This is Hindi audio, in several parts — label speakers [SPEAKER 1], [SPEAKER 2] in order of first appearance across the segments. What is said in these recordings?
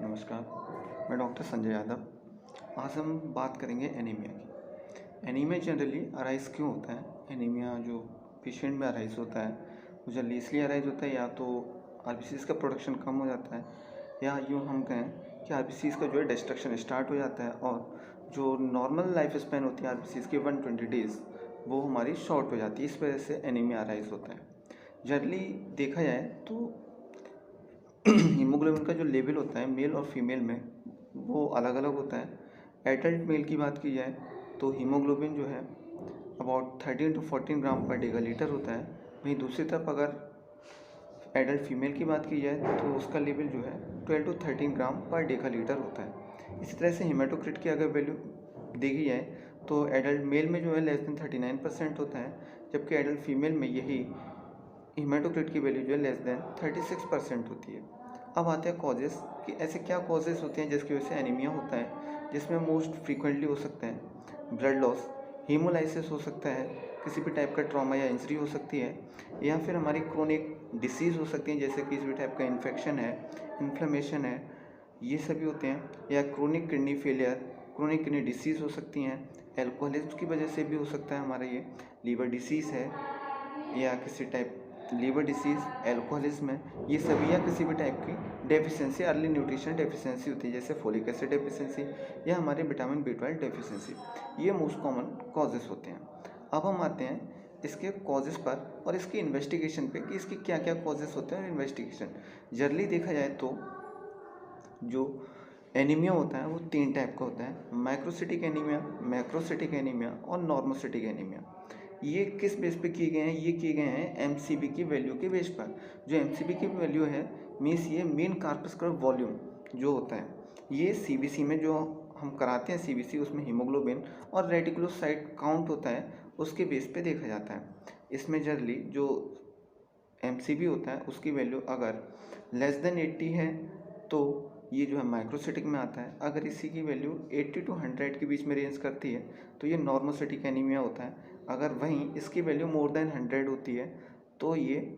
[SPEAKER 1] नमस्कार, मैं डॉक्टर संजय यादव। आज हम बात करेंगे एनीमिया की। एनीमिया जनरली अराइज़ क्यों होता है? एनीमिया जो पेशेंट में अराइज़ होता है वो जनरली इसलिए अराइज़ होता है, या तो आरबीसीज़ का प्रोडक्शन कम हो जाता है, या यूँ हम कहें कि आरबीसीज़ का जो है डिस्ट्रक्शन स्टार्ट हो जाता है, और जो नॉर्मल लाइफ स्पैन होती है आरबीसीज़ की 120 डेज़, वो हमारी शॉर्ट हो जाती है। इस वजह से एनीमिया अराइज़ होता है। जनरली देखा जाए तो हीमोग्लोबिन का जो लेवल होता है मेल और फीमेल में वो अलग अलग होता है। एडल्ट मेल की बात की जाए तो हीमोग्लोबिन जो है अबाउट 13 to 14 ग्राम पर डेगा लीटर होता है। वहीं दूसरी तरफ अगर एडल्ट फीमेल की बात की जाए तो उसका लेवल जो है 12 to 13 ग्राम पर डेगा लीटर होता है। इसी तरह से हेमाटोक्रिट की अगर वैल्यू देखी जाए तो एडल्ट मेल में जो है लेस देन 39% होता है, जबकि एडल्ट फीमेल में यही हीमाटोक्रिट की वैल्यू जो है लेस देन 36% होती है। अब आते हैं कॉजेस कि ऐसे क्या कॉजेस होते हैं जिसकी वजह से एनीमिया होता है, जिसमें मोस्ट फ्रीक्वेंटली हो सकते हैं ब्लड लॉस, हीमोलाइसिस हो सकता है, किसी भी टाइप का ट्रॉमा या इंजरी हो सकती है, या फिर हमारी क्रोनिक डिसीज़ हो सकती है जैसे किसी भी टाइप का इन्फेक्शन है, इन्फ्लेमेशन है, ये सभी होते हैं, या chronic kidney failure, chronic kidney disease हो सकती हैं। एल्कोहलिज्म की वजह से भी हो सकता है हमारा ये लीवर डिसीज़ है, या किसी टाइप लीवर डिसीज़, एल्कोहलिज्म है, ये सभी या किसी भी टाइप की डेफिशिएंसी, अर्ली न्यूट्रिशन डेफिशिएंसी होती है जैसे फोलिक एसिड डेफिशिएंसी या हमारे विटामिन B12 डेफिशिएंसी। ये मोस्ट कॉमन कॉजेस होते हैं। अब हम आते हैं इसके कॉजेस पर और इसकी इन्वेस्टिगेशन पे कि इसके क्या क्या कॉजेस होते हैं और इन्वेस्टिगेशन। जनरली देखा जाए तो जो एनीमिया होता है वो 3 टाइप का होता है: माइक्रोसिटिक एनीमिया, मैक्रोसिटिक एनीमिया और नॉर्मोसिटिक एनीमिया। ये किस बेस पे किए गए हैं? ये किए गए हैं एमसीबी की वैल्यू के बेस पर। जो एमसीबी की वैल्यू है मीन्स ये मीन कार्पस्कुलर वॉल्यूम जो होता है, ये सीबीसी में जो हम कराते हैं सीबीसी, उसमें हीमोग्लोबिन और रेटिकुलोसाइट काउंट होता है, उसके बेस पे देखा जाता है। इसमें जनरली जो एमसीबी होता है उसकी वैल्यू अगर लेस देन 80 है तो ये जो है माइक्रोसिटिक में आता है। अगर इसी की वैल्यू 80 to 100 के बीच में रेंज करती है तो ये नॉर्मोसिटिक एनीमिया होता है। अगर वहीं इसकी वैल्यू मोर देन 100 होती है तो ये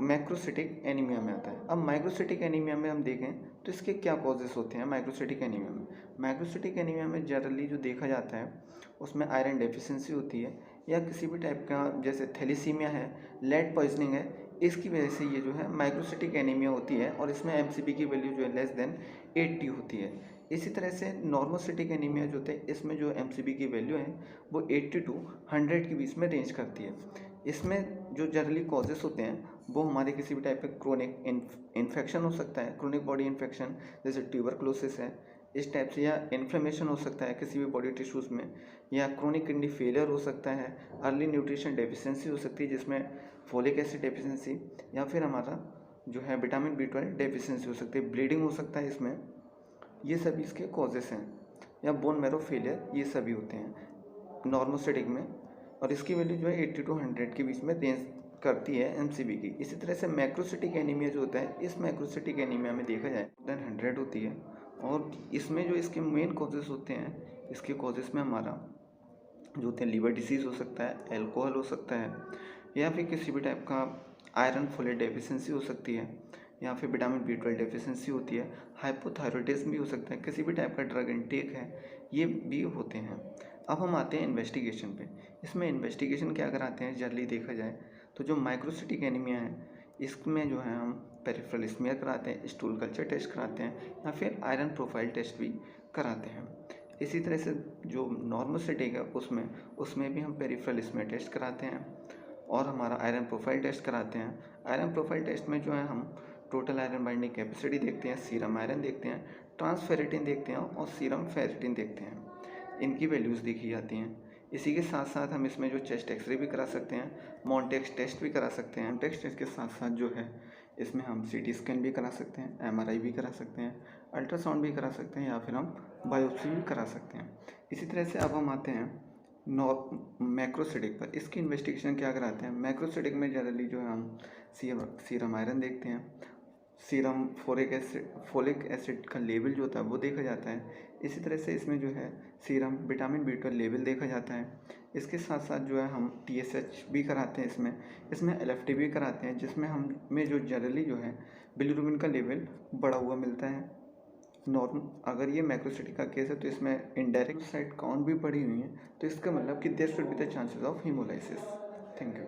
[SPEAKER 1] मैक्रोसिटिक एनीमिया में आता है। अब माइक्रोसिटिक एनीमिया में हम देखें तो इसके क्या कॉजेस होते हैं। माइक्रोसिटिक एनीमिया में जनरली जो देखा जाता है उसमें आयरन डेफिशिएंसी होती है, या किसी भी टाइप का जैसे थैलेसीमिया है, लेड पॉइजनिंग है, इसकी वजह से ये जो है माइक्रोसिटिक एनीमिया होती है, और इसमें एमसीबी की वैल्यू जो है लेस देन 80 होती है। इसी तरह से नॉर्मोसिटिक एनीमिया जो होते हैं इसमें जो एमसीबी की वैल्यू है वो 80 to 100 के बीच में रेंज करती है। इसमें जो जनरली कॉजेस होते हैं वो हमारे किसी भी टाइप का क्रोनिक इन्फेक्शन हो सकता है, क्रोनिक बॉडी इन्फेक्शन जैसे ट्यूबरक्लोसिस है इस टाइप से, या इन्फ्लेमेशन हो सकता है किसी भी बॉडी टिश्यूज़ में, या क्रोनिक किडनी फेलियर हो सकता है, अर्ली न्यूट्रिशन डेफिशिएंसी हो सकती है जिसमें फोलिक एसिड डेफिशिएंसी, या फिर हमारा जो है विटामिन B12 डेफिशिएंसी हो सकती है, ब्लीडिंग हो सकता है इसमें। ये सभी इसके कॉजेस हैं, या बोन मैरो फेलियर, ये सभी होते हैं नॉर्मोसिटिक में, और इसकी वैल्यू जो है 80 to 100 के बीच में रेंज करती है एमसीबी की। इसी तरह से मैक्रोसिटिक एनीमिया जो होता है, इस मैक्रोसिटिक एनीमिया में देखा जाए देन 100 होती है, और इसमें जो इसके मेन कॉजेस होते हैं, इसके कॉजेस में हमारा जो होते हैं लीवर डिसीज़ हो सकता है, एल्कोहल हो सकता है, या फिर किसी भी टाइप का आयरन फोलेट डेफिशिएंसी हो सकती है, या फिर विटामिन B12 डेफिशिएंसी होती है, हाइपोथायरॉयडिज्म भी हो सकता है, किसी भी टाइप का ड्रग इनटेक है, ये भी होते हैं। अब हम आते हैं इन्वेस्टिगेशन पे। इसमें इन्वेस्टिगेशन क्या कराते हैं जनरली देखा जाए तो जो माइक्रोसिटिक एनीमिया है इसमें जो है हम पेरिफेरल स्मीयर कराते हैं, स्टूल कल्चर टेस्ट कराते हैं, या फिर आयरन प्रोफाइल टेस्ट भी कराते हैं। इसी तरह से जो नॉर्मोसिटिक है उसमें भी हम पेरिफेरल स्मीयर टेस्ट कराते हैं और हमारा आयरन प्रोफाइल टेस्ट कराते हैं। आयरन प्रोफाइल टेस्ट में जो है हम टोटल आयरन बाइंडिंग कैपेसिटी देखते हैं, सीरम आयरन देखते हैं, ट्रांसफेरेटिन देखते हैं और सीरम फेरेटिन देखते हैं। इनकी वैल्यूज़ देखी जाती हैं। इसी के साथ साथ हम इसमें जो चेस्ट एक्सरे भी करा सकते हैं, मॉन्टेक्स टेस्ट भी करा सकते हैं। मॉन्टेक्स टेस्ट के साथ साथ जो है इसमें हम सीटी स्कैन भी करा सकते हैं, एमआरआई भी करा सकते हैं, अल्ट्रासाउंड भी करा सकते हैं, या फिर हम बायोप्सी भी करा सकते हैं। इसी तरह से अब हम आते हैं मैक्रोसिटिक पर। इसकी इन्वेस्टिगेशन क्या कराते हैं? मैक्रोसिटिक में जनरली जो है हम सीरम आयरन देखते हैं, सीरम फोलिक एसिड का लेवल जो होता है वो देखा जाता है। इसी तरह से इसमें जो है सीरम विटामिन B12 लेवल देखा जाता है। इसके साथ साथ जो है हम TSH भी कराते हैं, इसमें LFT भी कराते हैं, जिसमें हमें जो जनरली जो है बिलिरुबिन का लेवल बढ़ा हुआ मिलता है, नॉर्म अगर ये मैक्रोसिटी का केस है तो इसमें इनडायरेक्ट साइट काउंट भी बढ़ी हुई है, तो इसका मतलब कि there should be the chances of haemolysis. Thank you.